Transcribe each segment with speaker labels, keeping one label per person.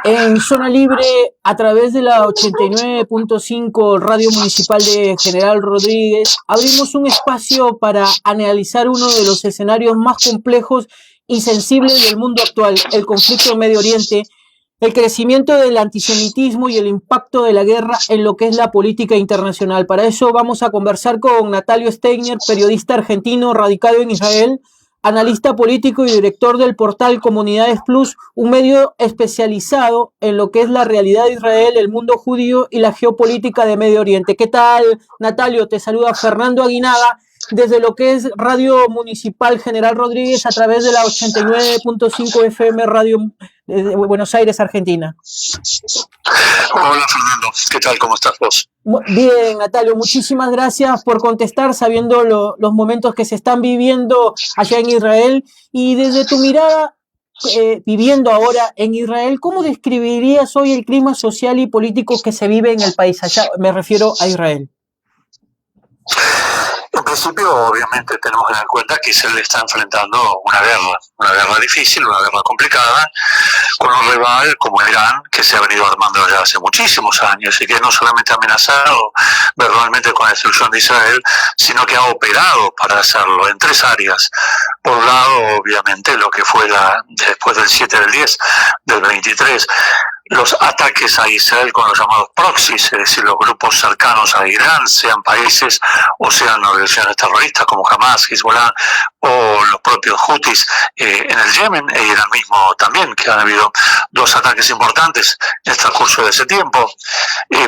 Speaker 1: En Zona Libre, a través de la 89.5 Radio Municipal de General Rodríguez, abrimos un espacio para analizar uno de los escenarios más complejos y sensibles del mundo actual, el conflicto en Medio Oriente, el crecimiento del antisemitismo y el impacto de la guerra en lo que es la política internacional. Para eso vamos a conversar con Natalio Steiner, periodista argentino radicado en Israel, analista político y director del portal Comunidades Plus, un medio especializado en lo que es la realidad de Israel, el mundo judío y la geopolítica de Medio Oriente. ¿Qué tal, Natalio? Te saluda Fernando Aguinaga desde lo que es Radio Municipal General Rodríguez a través de la 89.5 FM Radio de Buenos Aires, Argentina.
Speaker 2: Hola Fernando, ¿qué tal? ¿Cómo estás vos?
Speaker 1: Bien, Natalio, muchísimas gracias por contestar, sabiendo los momentos que se están viviendo allá en Israel. Y desde tu mirada, viviendo ahora en Israel, ¿cómo describirías hoy el clima social y político que se vive en el país? Allá me refiero a Israel.
Speaker 2: En principio, obviamente, tenemos que dar cuenta que Israel está enfrentando una guerra difícil, una guerra complicada, con un rival como Irán, que se ha venido armando ya hace muchísimos años y que no solamente ha amenazado verbalmente con la destrucción de Israel, sino que ha operado para hacerlo en tres áreas. Por un lado, obviamente, lo que fue después del 7 del 10 del 23, los ataques a Israel con los llamados proxies, es decir, los grupos cercanos a Irán, sean países o sean organizaciones terroristas como Hamas, Hezbollah o los propios Houthis en el Yemen e Irán mismo también, que han habido dos ataques importantes en el transcurso de ese tiempo.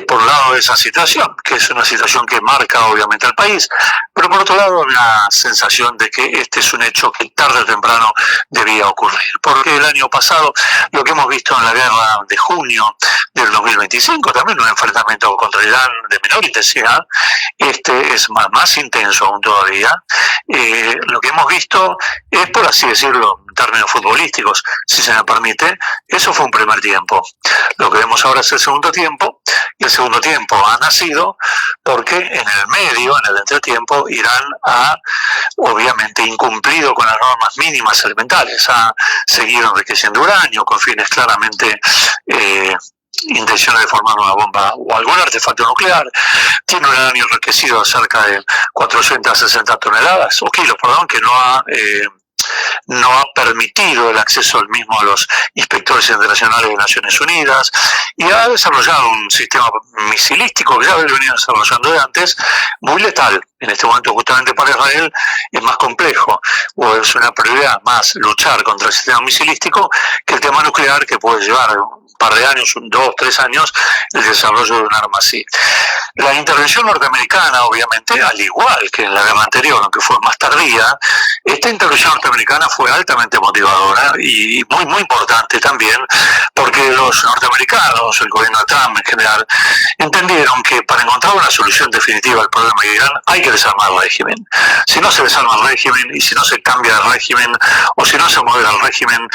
Speaker 2: Por un lado esa situación, que es una situación que marca obviamente al país, pero por otro lado la sensación de que este es un hecho que tarde o temprano debía ocurrir, porque el año pasado lo que hemos visto en la guerra de junio del 2025, también un enfrentamiento contra Irán de menor intensidad, este es más intenso aún todavía. Lo que hemos visto es, por así decirlo, en términos futbolísticos, si se me permite, eso fue un primer tiempo. Lo que vemos ahora es el segundo tiempo, y el segundo tiempo ha nacido porque en el medio, en el entretiempo, Irán ha obviamente incumplido con las normas mínimas elementales, ha seguido enriqueciendo uranio con fines claramente intenciones de formar una bomba o algún artefacto nuclear, tiene un uranio enriquecido a cerca de 460 toneladas, o kilos, perdón, que no ha permitido el acceso al mismo a los inspectores internacionales de Naciones Unidas, y ha desarrollado un sistema misilístico que ya había venido desarrollando de antes, muy letal. En este momento, justamente para Israel, es más complejo, o es una prioridad más luchar contra el sistema misilístico que el tema nuclear, que puede llevar un par de años, 2, 3 años, el desarrollo de un arma así. La intervención norteamericana, obviamente, al igual que en la guerra anterior, aunque fue más tardía, esta intervención norteamericana fue altamente motivadora y muy importante también, porque los norteamericanos, el gobierno de Trump en general, entendieron que para encontrar una solución definitiva al problema de Irán hay que desarmar el régimen. Si no se desarma el régimen y si no se cambia el régimen o si no se modera el régimen,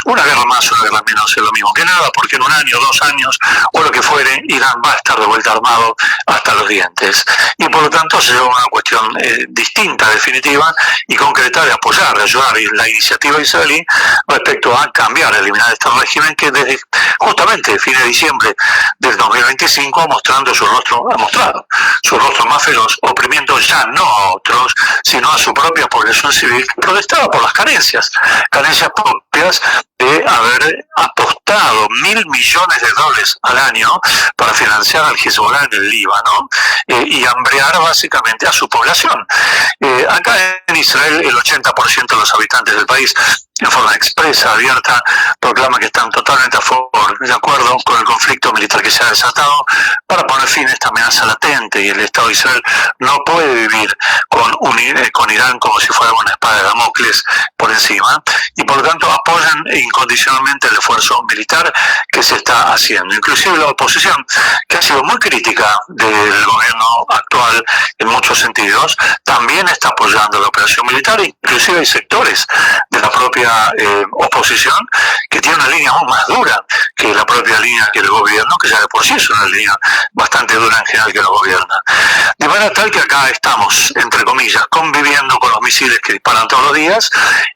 Speaker 2: una guerra más, una guerra menos es lo mismo que nada, porque en 1 año, 2 años o lo que fuere, Irán va a estar de vuelta armado hasta los dientes. Y por lo tanto se lleva una cuestión distinta, definitiva y concreta de apoyar, de ayudar la iniciativa israelí respecto a cambiar, eliminar este régimen que desde justamente fin de diciembre del 2025 ha mostrado su rostro más feroz, oprimiendo ya no a otros, sino a su propia población civil que protestaba por las carencias propias de haber apostado $1.000 millones al año para financiar al Hezbollah en el Líbano y hambrear básicamente a su población. Acá en Israel el 80% de los habitantes del país, en forma expresa, abierta, proclama que están totalmente de acuerdo con el conflicto militar que se ha desatado para poner fin a esta amenaza latente, y el Estado de Israel no puede vivir con Irán como si fuera una espada de Damocles por encima, y por lo tanto apoyan incondicionalmente el esfuerzo militar que se está haciendo. Inclusive la oposición, que ha sido muy crítica del gobierno actual en muchos sentidos, también está apoyando la operación militar. Inclusive hay sectores de la propia oposición que tiene una línea aún más dura que la propia línea que el gobierno, que ya de por sí es una línea bastante dura en general que lo gobierna. De manera tal que acá estamos, entre comillas, conviviendo con los misiles que disparan todos los días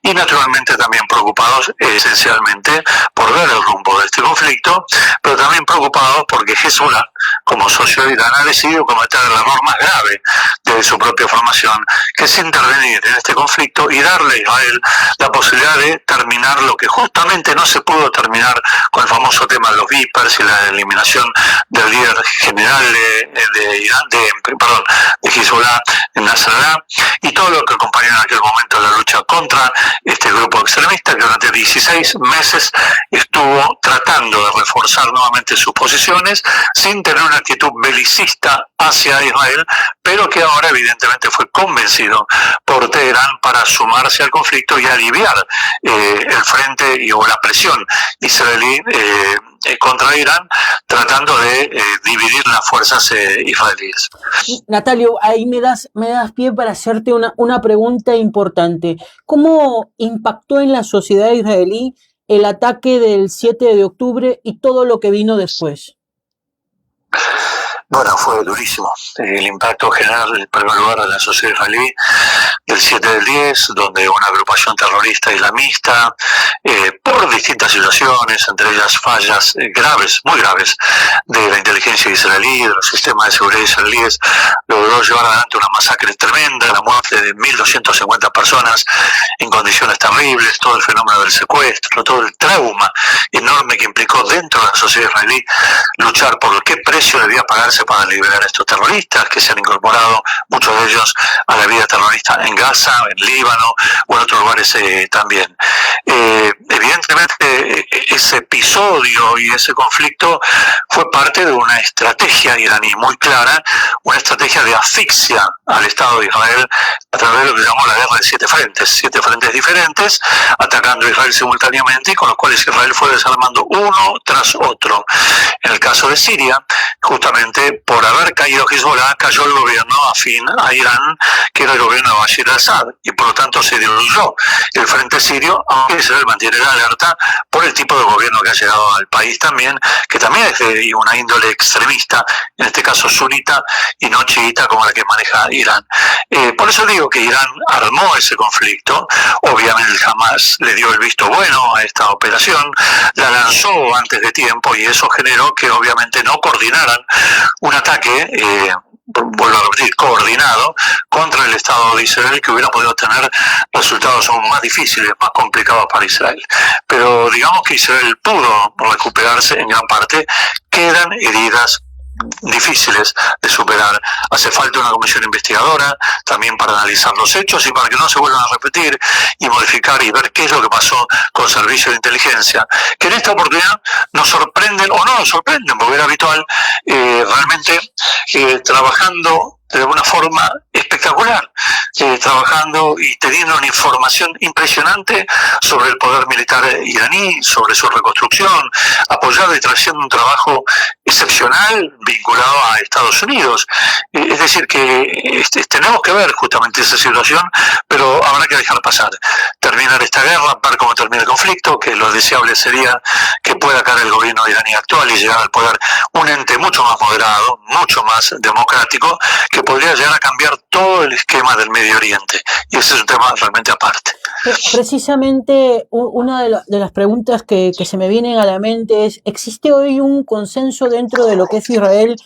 Speaker 2: y naturalmente también preocupados esencialmente por volver el rumbo de este conflicto, pero también preocupados porque Hezbollah, como socio de Irán, ha decidido cometer el error más grave de su propia formación, que es intervenir en este conflicto y darle a Israel la posibilidad de terminar lo que justamente no se pudo terminar con el famoso tema de los Vipers y la eliminación del líder general de Irán, de Hezbollah, Nasrallah, y todo lo que acompañó en aquel momento la lucha contra este grupo extremista que durante 16 meses estuvo tratando de reforzar nuevamente sus posiciones sin tener una actitud belicista hacia Israel, pero que ahora evidentemente fue convencido por Teherán para sumarse al conflicto y aliviar el frente o la presión israelí contra Irán, tratando de dividir las fuerzas israelíes.
Speaker 1: Natalio, ahí me das pie para hacerte una pregunta importante. ¿Cómo impactó en la sociedad israelí el ataque del 7 de octubre y todo lo que vino después?
Speaker 2: Bueno, fue durísimo. El impacto general, en primer lugar, de la sociedad israelí del 7 del 10, donde una agrupación terrorista islamista, por distintas situaciones, entre ellas fallas graves, muy graves, de la inteligencia israelí, de los sistemas de seguridad israelíes, logró llevar adelante una masacre tremenda, la muerte de 1.250 personas en condiciones terribles, todo el fenómeno del secuestro, todo el trauma enorme que implicó dentro de la sociedad israelí luchar por qué precio debía pagarse para liberar a estos terroristas que se han incorporado, muchos de ellos, a la vida terrorista en Gaza, en Líbano o en otros lugares también. Evidentemente ese episodio y ese conflicto fue parte de una estrategia iraní muy clara, una estrategia de asfixia al Estado de Israel a través de lo que llamó la guerra de 7 frentes diferentes, atacando a Israel simultáneamente y con los cuales Israel fue desarmando uno tras otro. En el caso de Siria, justamente por haber caído Hezbollah, cayó el gobierno afín a Irán, que era el gobierno de Bashar al-Assad, y por lo tanto se diluyó el frente sirio, aunque Israel mantiene la alerta por el tipo de gobierno que ha llegado al país también, que también es de una índole extremista, en este caso sunita y no chiita como la que maneja Irán. Por eso digo que Irán armó ese conflicto, obviamente jamás le dio el visto bueno a esta operación, la lanzó antes de tiempo y eso generó que obviamente no coordinaran un ataque, vuelvo a repetir, coordinado contra el Estado de Israel, que hubiera podido tener resultados aún más difíciles, más complicados para Israel. Pero digamos que Israel pudo recuperarse en gran parte, quedan heridas difíciles de superar. Hace falta una comisión investigadora también para analizar los hechos y para que no se vuelvan a repetir y modificar y ver qué es lo que pasó con servicios de inteligencia, que en esta oportunidad nos sorprenden o no nos sorprenden, porque era habitual, realmente trabajando de una forma espectacular, trabajando y teniendo una información impresionante sobre el poder militar iraní, sobre su reconstrucción, apoyado y trayendo un trabajo excepcional vinculado a Estados Unidos. Es decir, que tenemos que ver justamente esa situación, pero habrá que dejar pasar, terminar esta guerra, ver cómo termina el conflicto, que lo deseable sería que pueda caer el gobierno iraní actual y llegar al poder un ente mucho más moderado, mucho más democrático, que podría llegar a cambiar todo el esquema del Medio Oriente. Y ese es un tema realmente aparte.
Speaker 1: Precisamente una de las preguntas que se me vienen a la mente es, ¿existe hoy un consenso dentro de lo que es Israel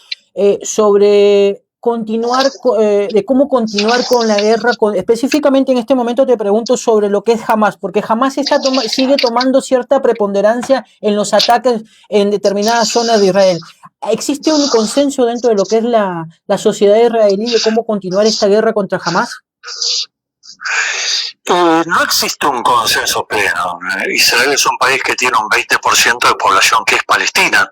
Speaker 1: sobre continuar, de cómo continuar con la guerra? Específicamente en este momento te pregunto sobre lo que es Hamas, porque Hamas sigue tomando cierta preponderancia en los ataques en determinadas zonas de Israel. ¿Existe un consenso dentro de lo que es la sociedad israelí de cómo continuar esta guerra contra Hamas?
Speaker 2: No existe un consenso pleno. Israel es un país que tiene un 20% de población que es palestina,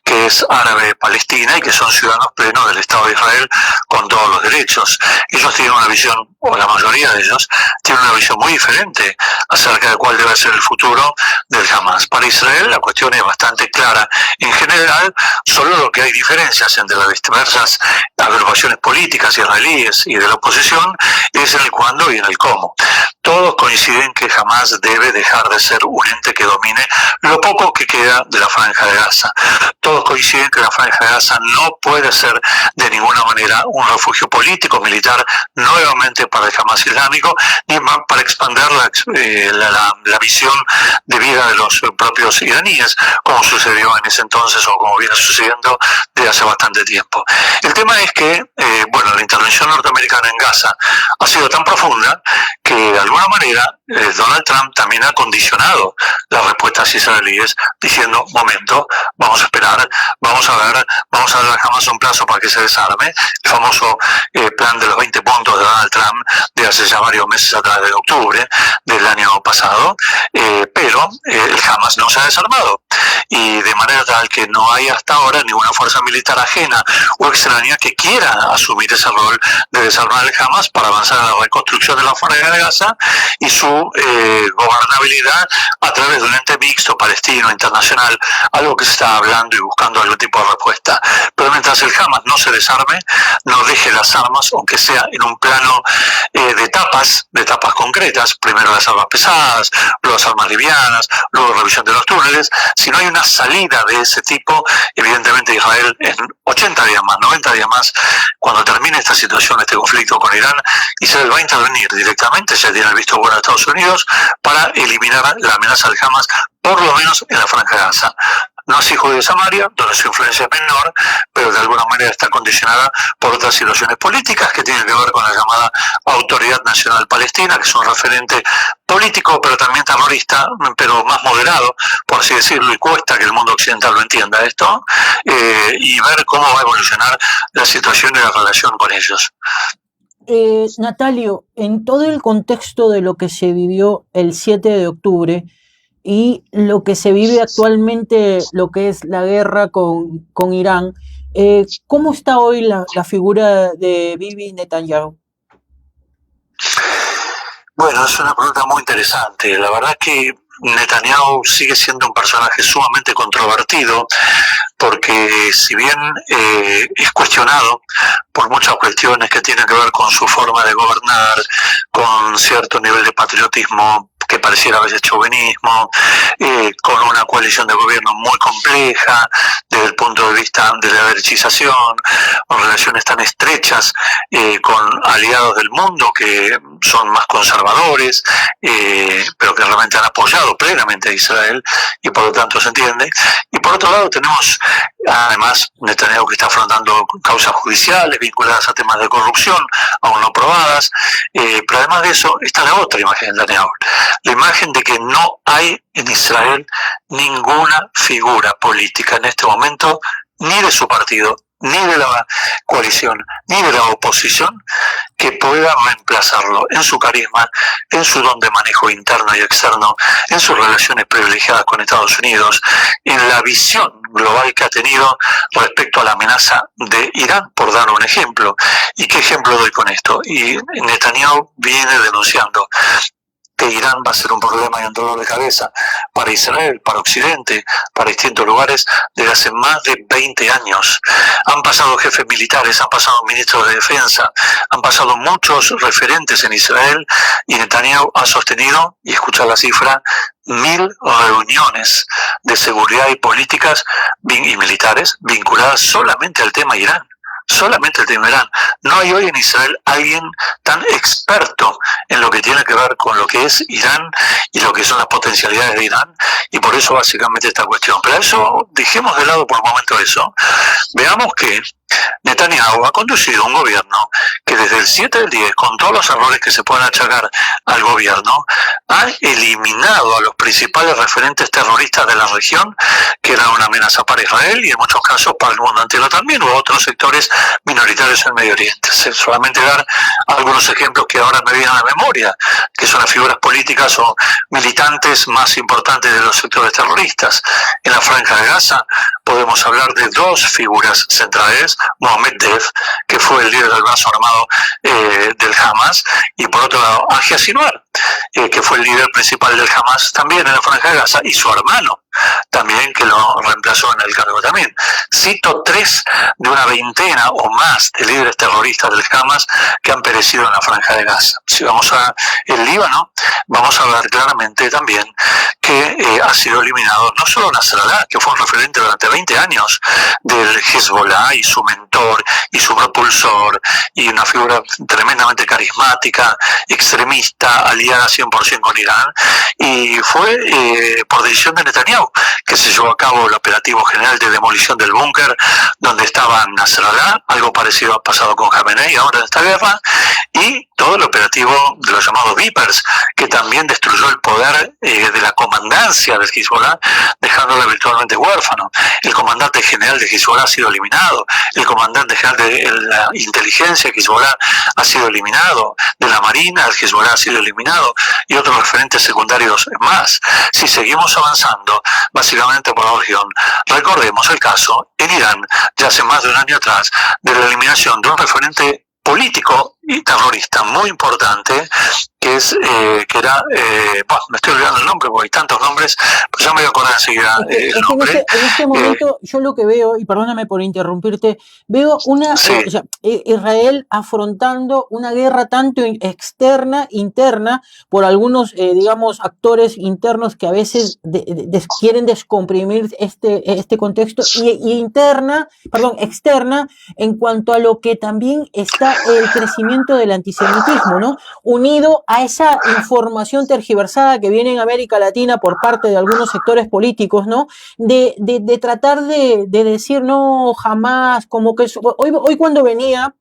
Speaker 2: que es árabe palestina y que son ciudadanos plenos del Estado de Israel con todos los derechos. Ellos tienen una visión, o la mayoría de ellos, tienen una visión muy diferente acerca de cuál debe ser el futuro del Hamas. Para Israel la cuestión es bastante clara. En general, solo lo que hay diferencias entre las diversas agrupaciones políticas israelíes y de la oposición es en el cuándo y en el cómo. Todos coinciden que Hamas debe dejar de ser un ente que domine lo poco poco que queda de la Franja de Gaza. Todos coinciden que la Franja de Gaza no puede ser de ninguna manera un refugio político, militar, nuevamente para el Hamas islámico, ni para expandir la visión de vida de los propios iraníes, como sucedió en ese entonces o como viene sucediendo desde hace bastante tiempo. El tema es que, la intervención norteamericana en Gaza ha sido tan profunda que de alguna manera Donald Trump también ha condicionado las respuestas israelíes diciendo, momento, vamos a esperar, vamos a darle jamás un plazo para que se desarme, el famoso plan de los 20 puntos de Donald Trump de hace ya varios meses atrás, de octubre del año pasado, pero el Hamas no se ha desarmado, y de manera tal que no hay hasta ahora ninguna fuerza militar ajena o extraña que quiera asumir ese rol de desarmar el Hamas para avanzar a la reconstrucción de la Franja de Gaza y su gobernabilidad a través de un ente mixto palestino internacional, algo que se está hablando y buscando algún tipo de respuesta. Pero mientras el Hamas no se desarme, no deje las armas, aunque sea en un plano de etapas concretas, primero las armas pesadas, luego las armas livianas, luego revisión de los túneles, si no hay una salida de ese tipo, evidentemente Israel en 80 días más, 90 días más, cuando termine esta situación, este conflicto con Irán, Israel va a intervenir directamente, ya tiene el visto bueno de Estados Unidos, para eliminar la amenaza del Hamas, por lo menos en la Franja de Gaza. No así Judea y Samaria, donde su influencia es menor, pero de alguna manera está condicionada por otras situaciones políticas que tienen que ver con la llamada Autoridad Nacional Palestina, que es un referente político, pero también terrorista, pero más moderado, por así decirlo, y cuesta que el mundo occidental lo entienda esto, y ver cómo va a evolucionar la situación y la relación con ellos.
Speaker 1: Natalio, en todo el contexto de lo que se vivió el 7 de octubre y lo que se vive actualmente, lo que es la guerra con Irán, ¿cómo está hoy la figura de Bibi Netanyahu?
Speaker 2: Bueno, es una pregunta muy interesante. La verdad que Netanyahu sigue siendo un personaje sumamente controvertido, porque si bien es cuestionado por muchas cuestiones que tienen que ver con su forma de gobernar, con cierto nivel de patriotismo que pareciera a veces chauvinismo, con una coalición de gobierno muy compleja desde el punto de vista de la derechización, con relaciones tan estrechas con aliados del mundo que son más conservadores, pero que realmente han apoyado plenamente a Israel, y por lo tanto se entiende. Y por otro lado tenemos además Netanyahu, que está afrontando causas judiciales vinculadas a temas de corrupción aún no probadas, pero además de eso está la otra imagen de Netanyahu, la imagen de que no hay en Israel ninguna figura política en este momento, ni de su partido, ni de la coalición, ni de la oposición, que pueda reemplazarlo en su carisma, en su don de manejo interno y externo, en sus relaciones privilegiadas con Estados Unidos, en la visión global que ha tenido respecto a la amenaza de Irán, por dar un ejemplo. ¿Y qué ejemplo doy con esto? Y Netanyahu viene denunciando que Irán va a ser un problema y un dolor de cabeza para Israel, para Occidente, para distintos lugares desde hace más de 20 años. Han pasado jefes militares, han pasado ministros de defensa, han pasado muchos referentes en Israel, y Netanyahu ha sostenido, y escucha la cifra, 1000 reuniones de seguridad y políticas y militares vinculadas solamente al tema Irán. Solamente el tema Irán. No hay hoy en Israel alguien tan experto en lo que tiene que ver con lo que es Irán y lo que son las potencialidades de Irán, y por eso básicamente esta cuestión. Pero eso, dejemos de lado por un momento eso. Veamos que Netanyahu ha conducido un gobierno que desde el 7 del 10, con todos los errores que se pueden achacar al gobierno, ha eliminado a los principales referentes terroristas de la región, que eran una amenaza para Israel y en muchos casos para el mundo entero también, o otros sectores minoritarios en Medio Oriente. Solamente dar algunos ejemplos que ahora me vienen a la memoria, que son las figuras políticas o militantes más importantes de los sectores terroristas. En la Franja de Gaza podemos hablar de dos figuras centrales: Mohamed Dev, que fue el líder del brazo armado del Hamas, y por otro lado Yahya Sinwar, que fue el líder principal del Hamas también en la Franja de Gaza, y su hermano, también que lo reemplazó en el cargo también. Cito 3 de una veintena o más de líderes terroristas del Hamas que han perecido en la Franja de Gaza. Si vamos a el Líbano, vamos a ver claramente también que ha sido eliminado no solo Nasrallah, que fue un referente durante 20 años del Hezbollah y su mentor y su propulsor y una figura tremendamente carismática, extremista, aliada 100% con Irán, y fue por decisión de Netanyahu que se llevó a cabo el operativo general de demolición del búnker donde estaba Nasrallah, algo parecido ha pasado con Khamenei ahora en esta guerra, y todo el operativo de los llamados Vipers, que también destruyó el poder de la comandancia del Hezbollah, dejándola virtualmente huérfano. El comandante general de Hezbollah ha sido eliminado, el comandante general de la inteligencia de Hezbollah ha sido eliminado, de la Marina el Hezbollah ha sido eliminado, y otros referentes secundarios más. Si seguimos avanzando, básicamente por la región, recordemos el caso en Irán, ya hace más de un año atrás, de la eliminación de un referente político y terrorista muy importante, que es que era, bueno, me estoy olvidando el nombre porque hay tantos nombres, pues ya me voy a acordar enseguida el nombre.
Speaker 1: En este momento yo lo que veo, y perdóname por interrumpirte, veo una
Speaker 2: Sí.
Speaker 1: o sea, Israel afrontando una guerra tanto externa, interna, por algunos, digamos, actores internos que a veces quieren descomprimir este contexto, y externa, en cuanto a lo que también está el crecimiento del antisemitismo, ¿no? Unido a esa información tergiversada que viene en América Latina por parte de algunos sectores políticos, ¿no? De tratar de decir no, jamás, como que hoy cuando venía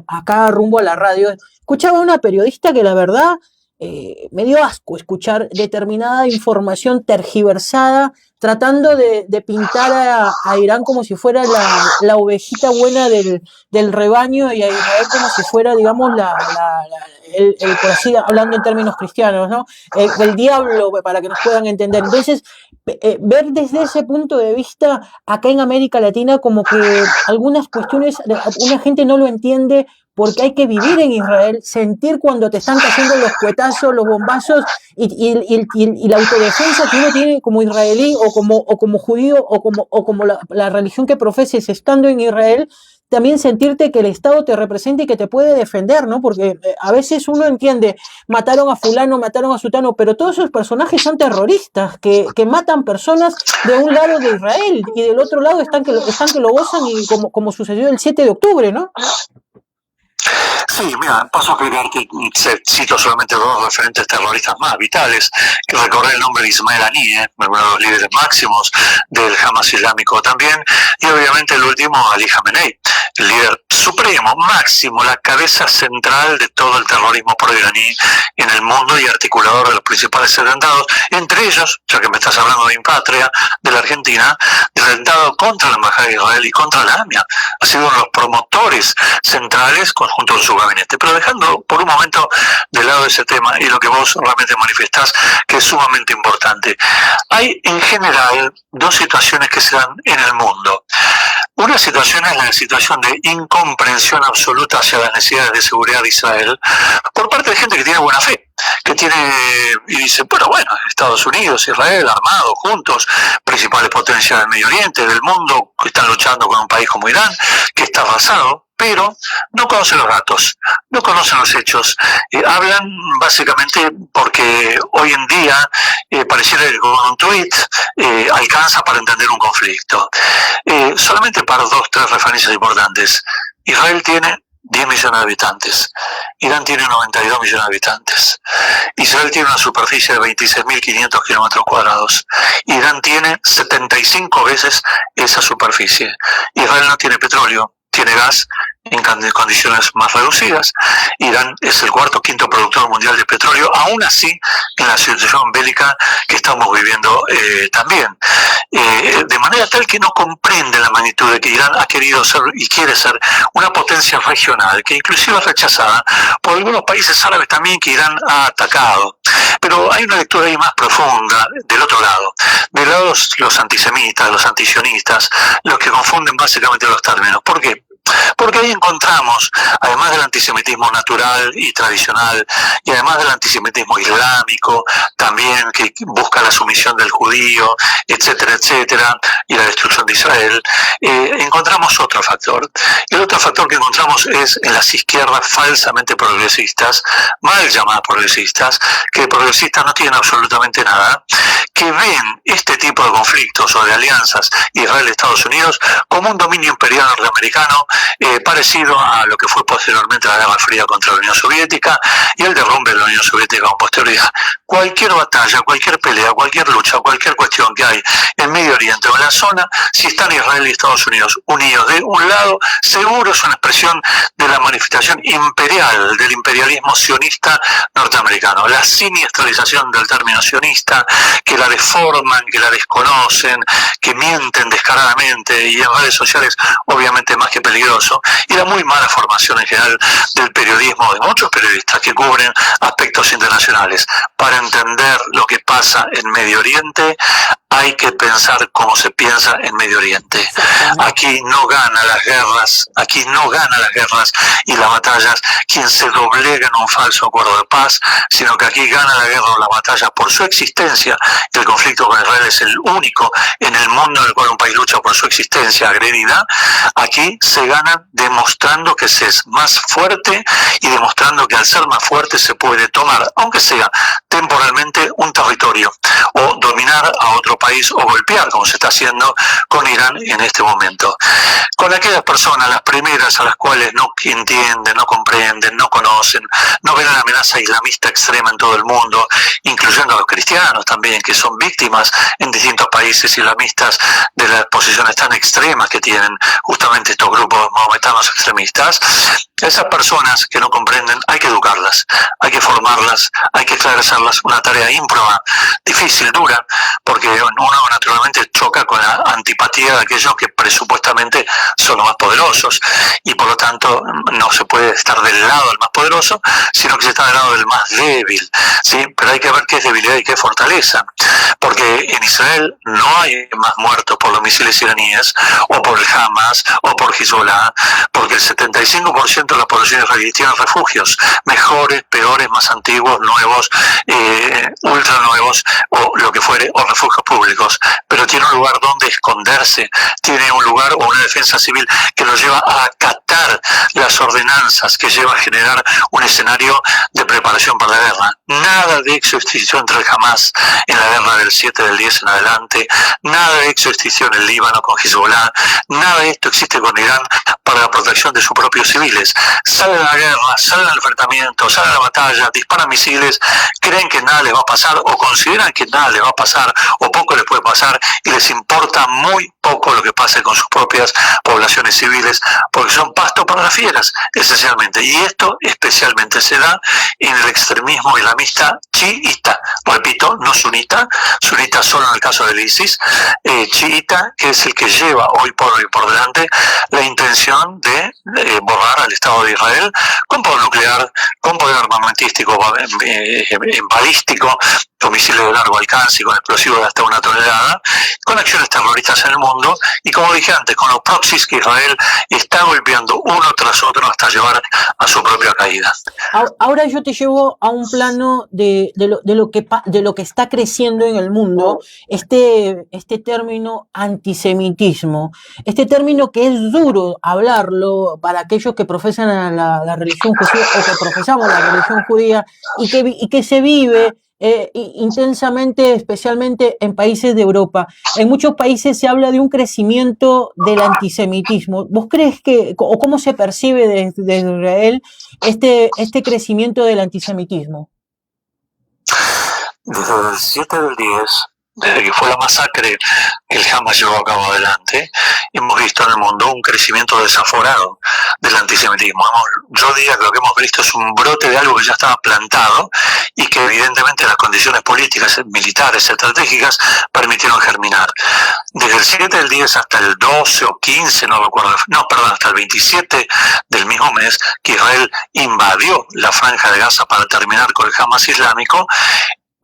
Speaker 1: acá rumbo a la radio, escuchaba a una periodista que la verdad me dio asco escuchar determinada información tergiversada, tratando de pintar a Irán como si fuera la ovejita buena del rebaño, y a Israel como si fuera, digamos, por así hablando en términos cristianos, ¿no? El diablo, para que nos puedan entender. Entonces, ver desde ese punto de vista acá en América Latina como que algunas cuestiones, una gente no lo entiende, porque hay que vivir en Israel, sentir cuando te están cayendo los cuetazos, los bombazos, y la autodefensa que uno tiene como israelí o como judío o como la religión que profeses estando en Israel. También sentirte que el Estado te representa y que te puede defender, ¿no? Porque a veces uno entiende, mataron a fulano, mataron a sutano, pero todos esos personajes son terroristas que matan personas de un lado de Israel, y del otro lado están que lo gozan, y como sucedió el 7 de octubre, ¿no?
Speaker 2: Sí, mira, paso a explicarte, cito solamente dos referentes terroristas más vitales, que recordé el nombre de Ismael Haniyeh, uno de los líderes máximos del Hamas islámico también, y obviamente el último, Ali Khamenei, el líder supremo, máximo, la cabeza central de todo el terrorismo pro-iraní en el mundo y articulador de los principales atentados, entre ellos, ya que me estás hablando de Impatria, de la Argentina, del atentado contra la Embajada de Israel y contra la AMIA. Ha sido uno de los promotores centrales junto con su gabinete. Pero dejando por un momento de lado ese tema y lo que vos realmente manifestás, que es sumamente importante. Hay en general dos situaciones que se dan en el mundo. Una situación es la situación de incomprensión absoluta hacia las necesidades de seguridad de Israel por parte de gente que tiene buena fe, que tiene y dice, bueno, Estados Unidos, Israel, armados, juntos, principales potencias del Medio Oriente, del mundo, que están luchando con un país como Irán, que está arrasado, pero no conocen los datos, no conocen los hechos, hablan básicamente porque hoy en día pareciera que con un tuit alcanza para entender un conflicto. Solamente para 2-3 referencias importantes. Israel tiene 10 millones de habitantes, Irán tiene 92 millones de habitantes, Israel tiene una superficie de 26.500 kilómetros cuadrados, Irán tiene 75 veces esa superficie. Israel no tiene petróleo, tiene gas en condiciones más reducidas. Irán es el cuarto o quinto productor mundial de petróleo, aún así en la situación bélica que estamos viviendo también. De manera tal que no comprende la magnitud de que Irán ha querido ser y quiere ser una potencia regional, que inclusive es rechazada por algunos países árabes también que Irán ha atacado. Pero hay una lectura ahí más profunda del otro lado. Del lado los antisemitas, los antisionistas, los que confunden básicamente los términos. ¿Por qué? porque ahí encontramos, además del antisemitismo natural y tradicional, y además del antisemitismo islámico, también que busca la sumisión del judío, etcétera, etcétera, y la destrucción de Israel, encontramos otro factor. Y el otro factor que encontramos es en las izquierdas falsamente progresistas, mal llamadas progresistas, que progresistas no tienen absolutamente nada, que ven este tipo de conflictos o de alianzas Israel-Estados Unidos como un dominio imperial norteamericano parecido a lo que fue posteriormente la Guerra Fría contra la Unión Soviética y el derrumbe de la Unión Soviética con posterioridad. Cualquier batalla, cualquier pelea, cualquier lucha, cualquier cuestión que hay en Medio Oriente o en la zona, si están Israel y Estados Unidos unidos de un lado, seguro es una expresión de la manifestación imperial, del imperialismo sionista norteamericano, la siniestralización del término sionista, que la deforman, que la desconocen, que mienten descaradamente y en redes sociales obviamente más que peligroso, y la muy mala formación en general del periodismo de muchos periodistas que cubren aspectos internacionales. Para entender lo que pasa en Medio Oriente hay que pensar como se piensa en Medio Oriente. Aquí no gana las guerras, y las batallas quien se doblega en un falso acuerdo de paz, sino que aquí gana la guerra o la batalla por su existencia. El conflicto con Israel es el único en el mundo en el cual un país lucha por su existencia agredida. Aquí se gana demostrando que se es más fuerte y demostrando que al ser más fuerte se puede tomar, aunque sea temporalmente, un territorio o dominar a otro país o golpear, como se está haciendo con Irán en este momento. Con aquellas personas, las primeras a las cuales no entienden, no comprenden, no conocen, no ven la amenaza islamista extrema en todo el mundo, incluyendo a los cristianos también, que son víctimas en distintos países islamistas de las posiciones tan extremas que tienen justamente estos grupos maometanos extremistas. Esas personas que no comprenden hay que educarlas, hay que formarlas, hay que esclarecerlas, una tarea ímproba, difícil, dura, porque uno naturalmente choca con la antipatía de aquellos que presupuestamente son los más poderosos y por lo tanto no se puede estar del lado del más poderoso, sino que se está del lado del más débil, ¿sí? Pero hay que ver qué es debilidad y qué es fortaleza, porque en Israel no hay más muertos por los misiles iraníes o por el Hamas o por Hezbollah, porque el 75% de la población israelí tiene refugios, mejores, peores, más antiguos, nuevos, ultra nuevos o lo que fuere, o refugios públicos, pero tiene un lugar donde esconderse, tiene un lugar o una defensa civil que lo lleva a acatar las ordenanzas, que lleva a generar un escenario de preparación para la guerra. Nada de eso existió entre el Hamas en la guerra del 7 del 10 en adelante, nada de eso existió en el Líbano con Hezbollah, nada de esto existe con Irán para la protección de sus propios civiles. Salen a la guerra, salen al enfrentamiento, salen a la batalla, disparan misiles, creen que nada les va a pasar o consideran que nada les va a pasar o poco les puede pasar y les importa muy poco lo que pase con sus propias poblaciones civiles, porque son pasto para las fieras, esencialmente. Y esto especialmente se da en el extremismo islamista chiita, repito, no sunita solo en el caso del ISIS, chiita, que es el que lleva hoy por delante la intención de borrar al Estado de Israel con poder nuclear, con poder armamentístico, balístico, con misiles de largo alcance y con explosivos de hasta 1 tonelada, con acciones terroristas en el mundo y, como dije antes, con los proxies que Israel está golpeando uno tras otro hasta llevar a su propia caída.
Speaker 1: Ahora yo te llevo a un plano de lo que está creciendo en el mundo, este término antisemitismo, este término que es duro hablarlo para aquellos que profesan la religión judía o que profesamos la religión judía y que se vive intensamente, especialmente en países de Europa. En muchos países se habla de un crecimiento del antisemitismo. ¿Vos crees o cómo se percibe desde Israel este crecimiento del antisemitismo?
Speaker 2: Desde el 7 del 10, desde que fue la masacre que el Hamas llevó a cabo adelante, hemos visto en el mundo un crecimiento desaforado del antisemitismo. Yo diría que lo que hemos visto es un brote de algo que ya estaba plantado y que evidentemente las condiciones políticas, militares, estratégicas permitieron germinar. Desde el 7 del 10 hasta el 12 o 15, hasta el 27 del mismo mes, que Israel invadió la franja de Gaza para terminar con el Hamas islámico,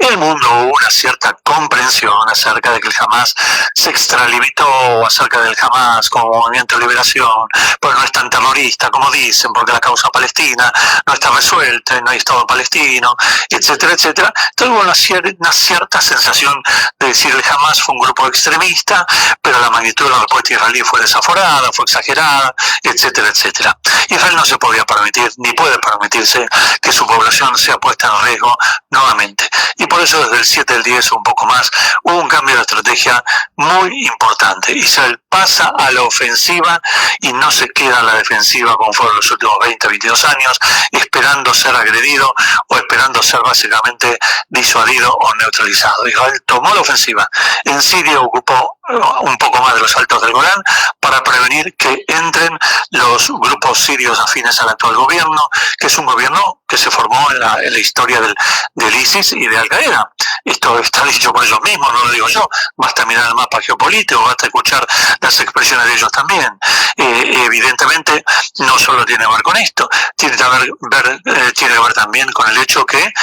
Speaker 2: en el mundo hubo una cierta comprensión acerca de que el Hamas se extralimitó, acerca del Hamas como movimiento de liberación, pero no es tan terrorista como dicen, porque la causa palestina no está resuelta, no hay Estado palestino, etcétera, etcétera. Entonces hubo una cierta sensación de decir el Hamas fue un grupo extremista, pero la magnitud de la respuesta israelí fue desaforada, fue exagerada, etcétera, etcétera. Israel no se podía permitir, ni puede permitirse, que su población sea puesta en riesgo nuevamente. Y por eso desde el 7 del 10 o un poco más hubo un cambio de estrategia muy importante. Israel pasa a la ofensiva y no se queda a la defensiva como fueron los últimos 20, 22 años, esperando ser agredido o esperando ser básicamente disuadido o neutralizado. Israel tomó la ofensiva. En Siria ocupó un poco más de los altos del Golán para prevenir que entren los grupos sirios afines al actual gobierno, que es un gobierno que se formó en la historia del ISIS y de Al-Qaeda. Esto está dicho por ellos mismos, no lo digo yo, basta mirar el mapa geopolítico, basta escuchar las expresiones de ellos también. Evidentemente no solo tiene que ver con esto, tiene que ver también con el hecho que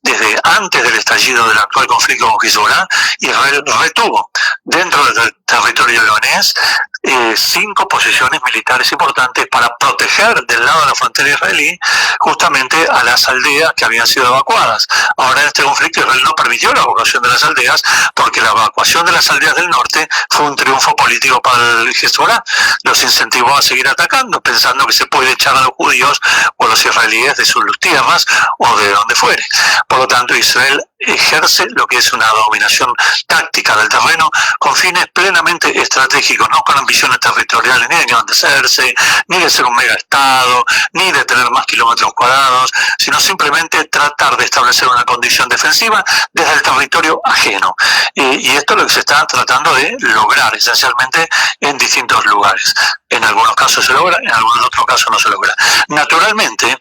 Speaker 2: desde antes del estallido del actual conflicto con Hezbollah, Israel retuvo dentro del territorio leonés 5 posiciones militares importantes para proteger del lado de la frontera israelí justamente a las aldeas que habían sido evacuadas. Ahora en este conflicto Israel no permitió la evacuación de las aldeas porque la evacuación de las aldeas del norte fue un triunfo político para el Hezbollah. Los incentivó a seguir atacando pensando que se puede echar a los judíos o a los israelíes de sus tierras o de donde fuere. Por lo tanto, Israel ejerce lo que es una dominación táctica del terreno con fines plenamente estratégicos, no con ambiciones territoriales, ni de engrandecerse, ni de ser un megaestado, ni de tener más kilómetros cuadrados, sino simplemente tratar de establecer una condición defensiva desde el territorio ajeno. Y esto es lo que se está tratando de lograr esencialmente en distintos lugares. En algunos casos se logra, en algunos otros casos no se logra. Naturalmente,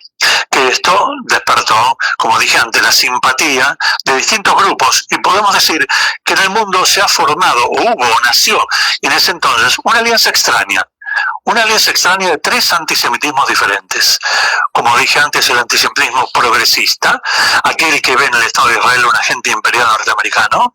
Speaker 2: que esto despertó, como dije antes, la simpatía de distintos grupos y podemos decir que en el mundo se ha formado, o hubo, o nació en ese entonces, una alianza extraña de 3 antisemitismos diferentes. Como dije antes, el antisemitismo progresista, aquel que ve en el Estado de Israel un agente imperial norteamericano,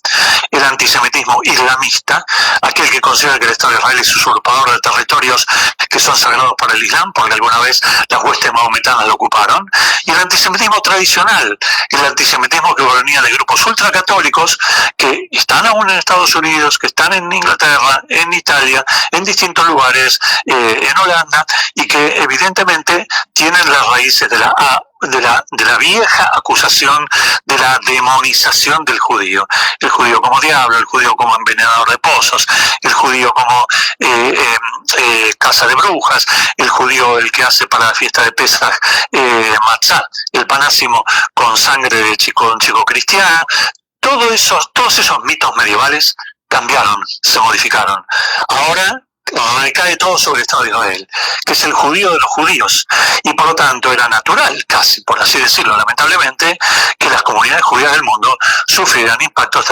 Speaker 2: el antisemitismo islamista, aquel que considera que el Estado de Israel es usurpador de territorios que son sagrados para el Islam, porque alguna vez las huestes mahometanas lo ocuparon, y el antisemitismo tradicional, el antisemitismo que provenía de grupos ultracatólicos que están aún en Estados Unidos, que están en Inglaterra, en Italia, en distintos lugares, en Holanda, y que evidentemente tienen las raíces de la vieja acusación de la demonización del judío. El judío como diablo, el judío como envenenador de pozos, el judío como casa de brujas, el judío el que hace para la fiesta de Pesaj matzá, el panásimo con sangre de un chico cristiano. Todos esos mitos medievales cambiaron, se modificaron. Ahora recae todo sobre el Estado de Israel, que es el judío de los judíos, y por lo tanto era natural, casi por así decirlo, lamentablemente, que las comunidades judías del mundo sufrieran impactos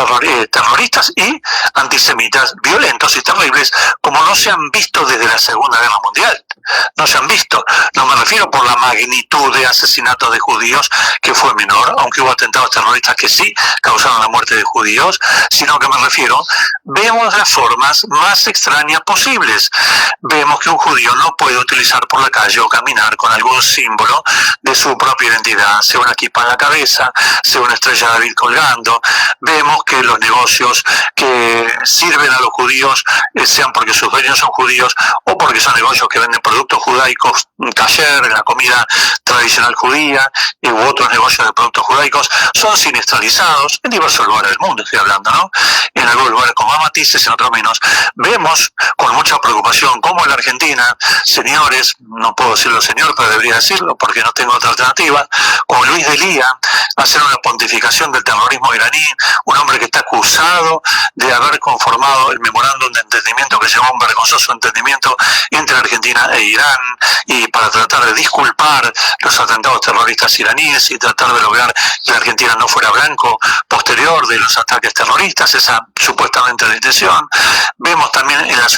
Speaker 2: terroristas y antisemitas violentos y terribles como no se han visto desde la Segunda Guerra Mundial. No se han visto. No me refiero por la magnitud de asesinatos de judíos, que fue menor, aunque hubo atentados terroristas que sí causaron la muerte de judíos, sino que me refiero, vemos las formas más extrañas posibles. Vemos que un judío no puede utilizar por la calle o caminar con algún símbolo de su propia identidad, sea una kippah en la cabeza, sea una estrella de David colgando. Vemos que los negocios que sirven a los judíos, sean porque sus dueños son judíos o porque son negocios que venden productos judaicos, kasher, la comida tradicional judía, u otros negocios de productos judaicos, son siniestralizados en diversos lugares del mundo, estoy hablando, ¿no? En algunos lugares con más matices, en otros menos. Vemos con mucha preocupación cómo en la Argentina, señores, no puedo decirlo señor, pero debería decirlo porque no tengo otra alternativa, como Luis de Lía, hacen una pontificación del terrorismo iraní, un hombre que está acusado de haber conformado el memorándum de entendimiento que se llamó un vergonzoso entendimiento entre Argentina e Irán, y para tratar de disculpar los atentados terroristas iraníes y tratar de lograr que la Argentina no fuera blanco posterior de los ataques terroristas, esa supuestamente la intención. Vemos también en las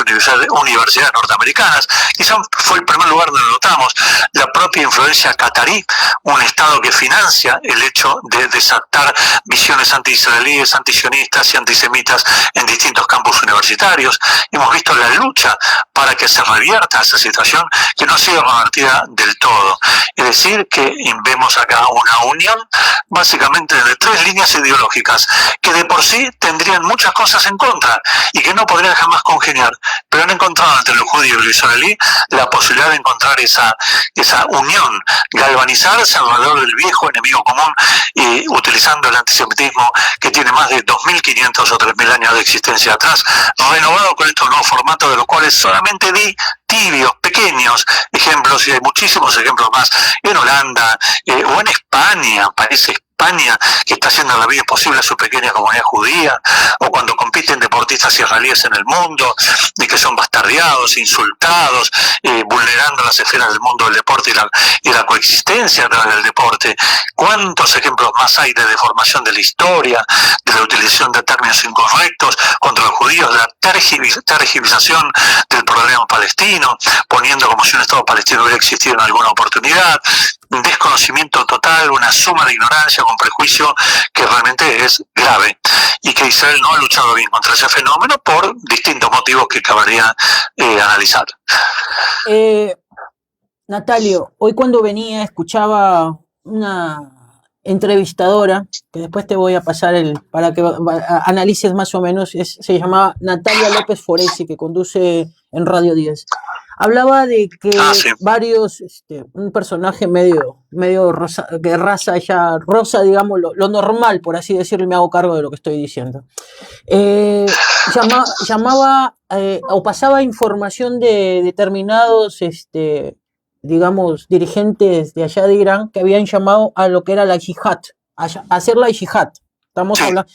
Speaker 2: universidades norteamericanas. Quizá fue el primer lugar donde notamos la propia influencia catarí, un Estado que financia el hecho de desatar visiones anti-israelíes, antisionistas y antisemitas en distintos campus universitarios. Hemos visto la lucha para que se revierta esa situación, que no ha sido revertida del todo. Es decir, que vemos acá una unión básicamente de tres líneas ideológicas que de por sí tendrían muchas cosas en contra y que no podrían jamás congeniar, pero han encontrado entre los judíos y los israelíes la posibilidad de encontrar esa unión, galvanizarse alrededor del viejo enemigo común y utilizando el antisemitismo que tiene más de 2.500 o 3.000 años de existencia atrás, renovado con estos nuevos formatos de los cuales solamente di tibios, pequeños ejemplos, y hay muchísimos ejemplos más en Holanda o en España, parece España, que está haciendo la vida imposible a su pequeña comunidad judía, o cuando compiten deportistas israelíes en el mundo, y que son bastardeados, insultados, vulnerando las esferas del mundo del deporte y la coexistencia a través del deporte. ¿Cuántos ejemplos más hay de deformación de la historia, de la utilización de términos incorrectos contra los judíos, de la tergiversación del problema palestino, poniendo como si un Estado palestino hubiera existido en alguna oportunidad? Un desconocimiento total, una suma de ignorancia con prejuicio que realmente es grave, y que Israel no ha luchado bien contra ese fenómeno por distintos motivos que cabría analizar.
Speaker 1: Natalio, hoy cuando venía escuchaba una entrevistadora, que después te voy a pasar para que analices más o menos, se llamaba Natalia López Foresi, que conduce en Radio 10. Hablaba de que varios, un personaje medio rosa, que raza ya rosa, digamos, lo normal, por así decirlo, y me hago cargo de lo que estoy diciendo. Llamaba o pasaba información de determinados, digamos, dirigentes de allá de Irán que habían llamado a lo que era la yihad, a hacer la yihad. Estamos hablando,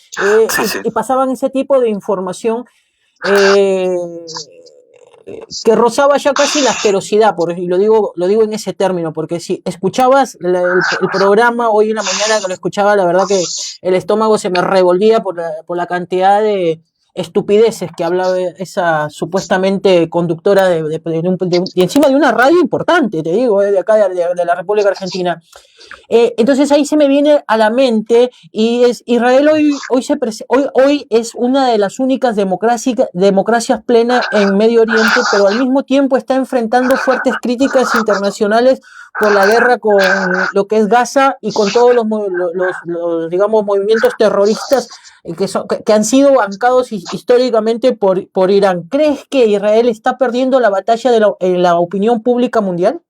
Speaker 1: y pasaban ese tipo de información que rozaba ya casi la asquerosidad, y lo digo en ese término, porque si escuchabas el programa hoy en la mañana que lo escuchaba, la verdad que el estómago se me revolvía por la cantidad de estupideces que hablaba esa supuestamente conductora de encima de una radio importante, te digo, de acá de la República Argentina. Entonces ahí se me viene a la mente, y Israel hoy es una de las únicas democracias plenas en Medio Oriente, pero al mismo tiempo está enfrentando fuertes críticas internacionales por la guerra con lo que es Gaza y con todos los digamos, movimientos terroristas que han sido bancados históricamente por Irán. ¿Crees que Israel está perdiendo la batalla en la opinión pública mundial?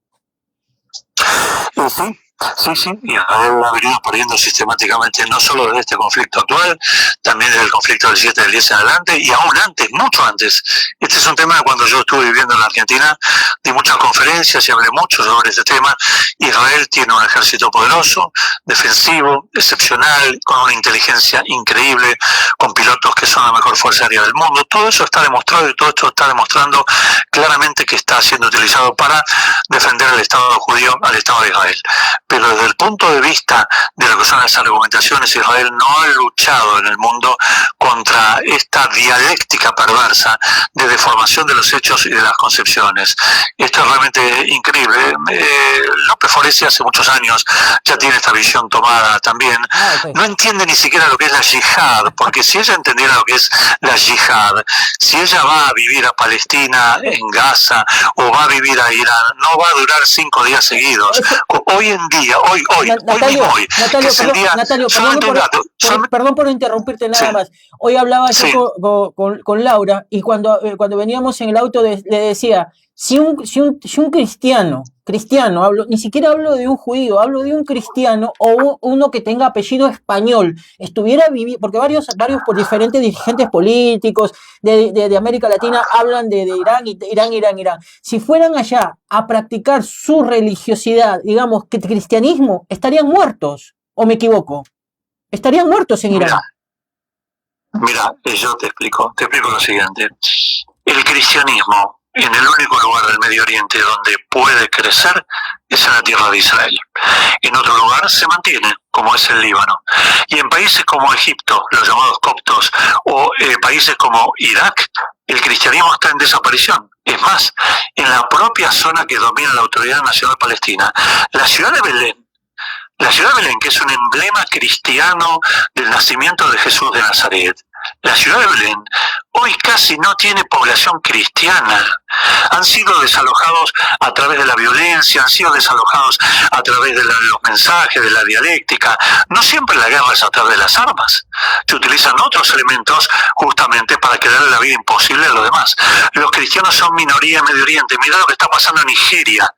Speaker 2: Sí, Israel ha venido perdiendo sistemáticamente, no solo desde este conflicto actual, también desde el conflicto del 7 del 10 en adelante, y aún antes, mucho antes. Este es un tema que cuando yo estuve viviendo en la Argentina, di muchas conferencias y hablé mucho sobre este tema. Israel tiene un ejército poderoso, defensivo, excepcional, con una inteligencia increíble, con pilotos que son la mejor fuerza aérea del mundo. Todo eso está demostrado, y todo esto está demostrando claramente que está siendo utilizado para defender al Estado judío, al Estado de Israel. Pero desde el punto de vista de lo que son las argumentaciones, Israel no ha luchado en el mundo contra esta dialéctica perversa de deformación de los hechos y de las concepciones. Esto es realmente increíble. López Foresi hace muchos años ya tiene esta visión tomada también. No entiende ni siquiera lo que es la yihad, porque si ella entendiera lo que es la yihad, si ella va a vivir a Palestina, en Gaza, o va a vivir a Irán, no va a durar 5 días seguidos. Hoy en día, hoy
Speaker 1: Natalio, perdón por interrumpirte nada más. Hoy hablaba yo con Laura, y cuando veníamos en el auto le decía, si un cristiano, ni siquiera hablo de un judío, hablo de un cristiano o uno que tenga apellido español, estuviera viviendo, porque varios por diferentes dirigentes políticos de América Latina hablan de Irán. Si fueran allá a practicar su religiosidad, digamos, que cristianismo, estarían muertos, ¿o me equivoco? Estarían muertos en Irán.
Speaker 2: Mira, yo te explico lo siguiente. El cristianismo, en el único lugar del Medio Oriente donde puede crecer, es en la tierra de Israel. En otro lugar se mantiene, como es el Líbano. Y en países como Egipto, los llamados coptos, o países como Irak, el cristianismo está en desaparición. Es más, en la propia zona que domina la Autoridad Nacional Palestina, la ciudad de Belén, que es un emblema cristiano del nacimiento de Jesús de Nazaret, la ciudad de Belén hoy casi no tiene población cristiana. Han sido desalojados a través de la violencia, han sido desalojados a través de los mensajes, de la dialéctica. No siempre la guerra es a través de las armas. Se utilizan otros elementos justamente para crearle la vida imposible a los demás. Los cristianos son minoría en Medio Oriente. Mirá lo que está pasando en Nigeria.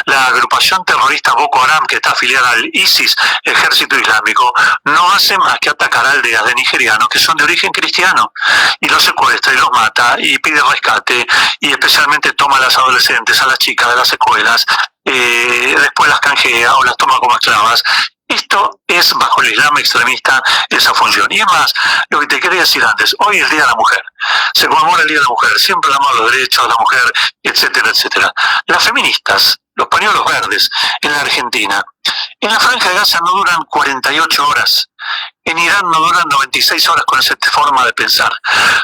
Speaker 2: La agrupación terrorista Boko Haram, que está afiliada al ISIS, Ejército Islámico, no hace más que atacar aldeas de nigerianos que son de origen cristiano, y los secuestra y los mata y pide rescate, y especialmente toma a las adolescentes, a las chicas de las escuelas, después las canjea o las toma como esclavas. Esto es bajo el Islam extremista esa función. Y es más, lo que te quería decir antes, hoy es el Día de la Mujer, se conmemora el Día de la Mujer, siempre hablamos de los derechos de la mujer, etcétera, etcétera. Las feministas, los pañuelos verdes en la Argentina, en la Franja de Gaza no duran 48 horas, en Irán no duran 96 horas con esa forma de pensar.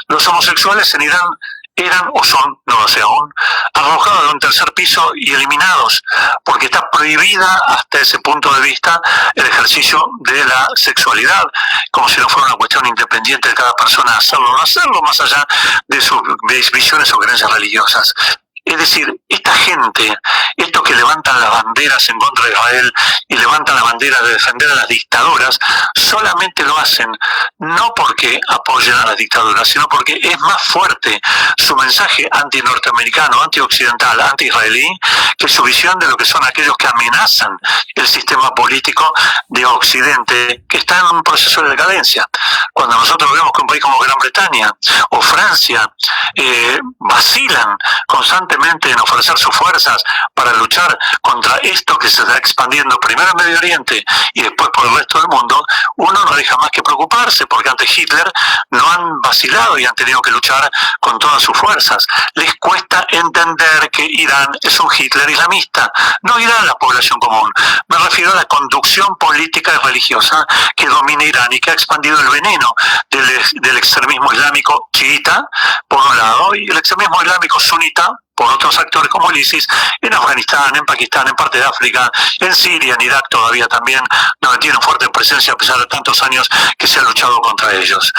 Speaker 2: Los homosexuales en Irán eran o son, no lo sé aún, arrojados de un tercer piso y eliminados, porque está prohibida hasta ese punto de vista el ejercicio de la sexualidad, como si no fuera una cuestión independiente de cada persona hacerlo o no hacerlo, más allá de sus visiones o creencias religiosas. Es decir, esta gente, estos que levantan las banderas en contra de Israel y levantan la bandera de defender a las dictaduras, solamente lo hacen no porque apoyen a las dictaduras, sino porque es más fuerte su mensaje anti-norteamericano, anti-occidental, anti-israelí, que su visión de lo que son aquellos que amenazan el sistema político de Occidente, que está en un proceso de decadencia. Cuando nosotros vemos que un país como Gran Bretaña o Francia vacilan constantemente en ofrecer sus fuerzas para luchar contra esto que se está expandiendo primero en Medio Oriente y después por el resto del mundo, uno no deja más que preocuparse, porque ante Hitler no han vacilado y han tenido que luchar con todas sus fuerzas. Les cuesta entender que Irán es un Hitler islamista, no Irán la población común. Me refiero a la conducción política y religiosa que domina Irán y que ha expandido el veneno del extremismo islámico chiita, por un lado, y el extremismo islámico sunita, por otros actores como el ISIS, en Afganistán, en Pakistán, en parte de África, en Siria, en Irak todavía también, donde tienen fuerte presencia a pesar de tantos años que se ha luchado contra ellos.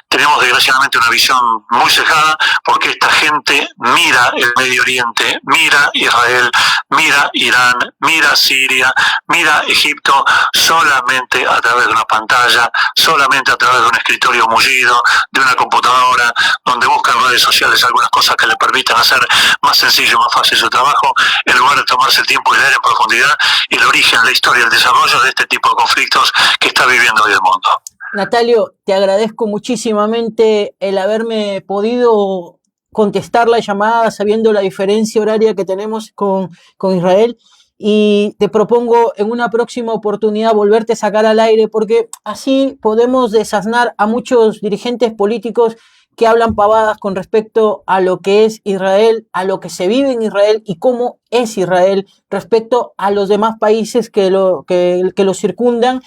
Speaker 2: Tenemos desgraciadamente una visión muy cejada, porque esta gente mira el Medio Oriente, mira Israel, mira Irán, mira Siria, mira Egipto, solamente a través de una pantalla, solamente a través de un escritorio mullido, de una computadora, donde buscan en redes sociales algunas cosas que le permitan hacer más sencillo, más fácil su trabajo, en lugar de tomarse el tiempo y leer en profundidad el origen, la historia, el desarrollo de este tipo de conflictos que está viviendo hoy el mundo.
Speaker 1: Natalio, te agradezco muchísimamente el haberme podido contestar la llamada sabiendo la diferencia horaria que tenemos con Israel, y te propongo en una próxima oportunidad volverte a sacar al aire, porque así podemos desasnar a muchos dirigentes políticos que hablan pavadas con respecto a lo que es Israel, a lo que se vive en Israel y cómo es Israel respecto a los demás países que lo circundan,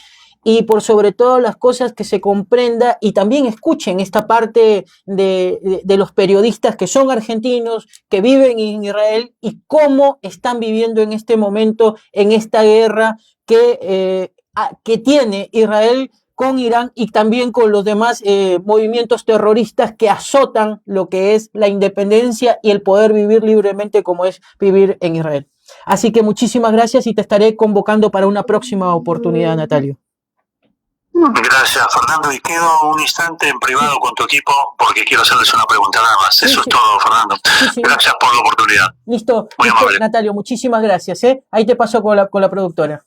Speaker 1: y por sobre todo las cosas que se comprenda y también escuchen esta parte de los periodistas que son argentinos, que viven en Israel y cómo están viviendo en este momento, en esta guerra que tiene Israel con Irán y también con los demás movimientos terroristas que azotan lo que es la independencia y el poder vivir libremente como es vivir en Israel. Así que muchísimas gracias y te estaré convocando para una próxima oportunidad, Natalio.
Speaker 2: Gracias, Fernando, y quedo un instante en privado con tu equipo porque quiero hacerles una pregunta nada más. Eso es todo, Fernando. Gracias por la oportunidad.
Speaker 1: Listo, Natalio, muchísimas gracias. Ahí te paso con la productora.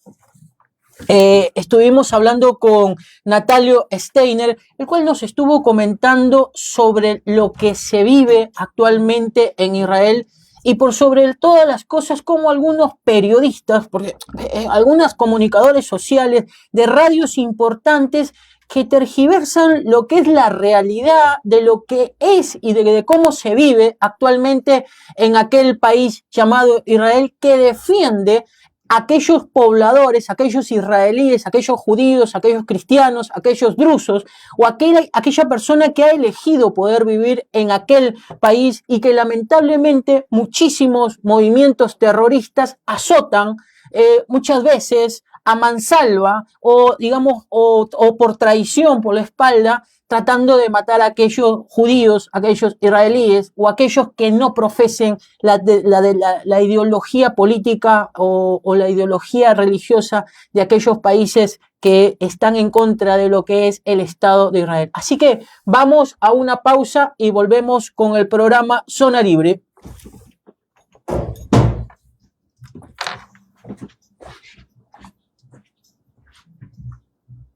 Speaker 1: Estuvimos hablando con Natalio Steiner, el cual nos estuvo comentando sobre lo que se vive actualmente en Israel y por sobre todas las cosas como algunos periodistas, porque algunos comunicadores sociales de radios importantes que tergiversan lo que es la realidad de lo que es y de cómo se vive actualmente en aquel país llamado Israel, que defiende aquellos pobladores, aquellos israelíes, aquellos judíos, aquellos cristianos, aquellos drusos o aquella persona que ha elegido poder vivir en aquel país y que lamentablemente muchísimos movimientos terroristas azotan muchas veces a mansalva o digamos o por traición por la espalda, tratando de matar a aquellos judíos, aquellos israelíes o aquellos que no profesen la ideología política o la ideología religiosa de aquellos países que están en contra de lo que es el Estado de Israel. Así que vamos a una pausa y volvemos con el programa Zona Libre.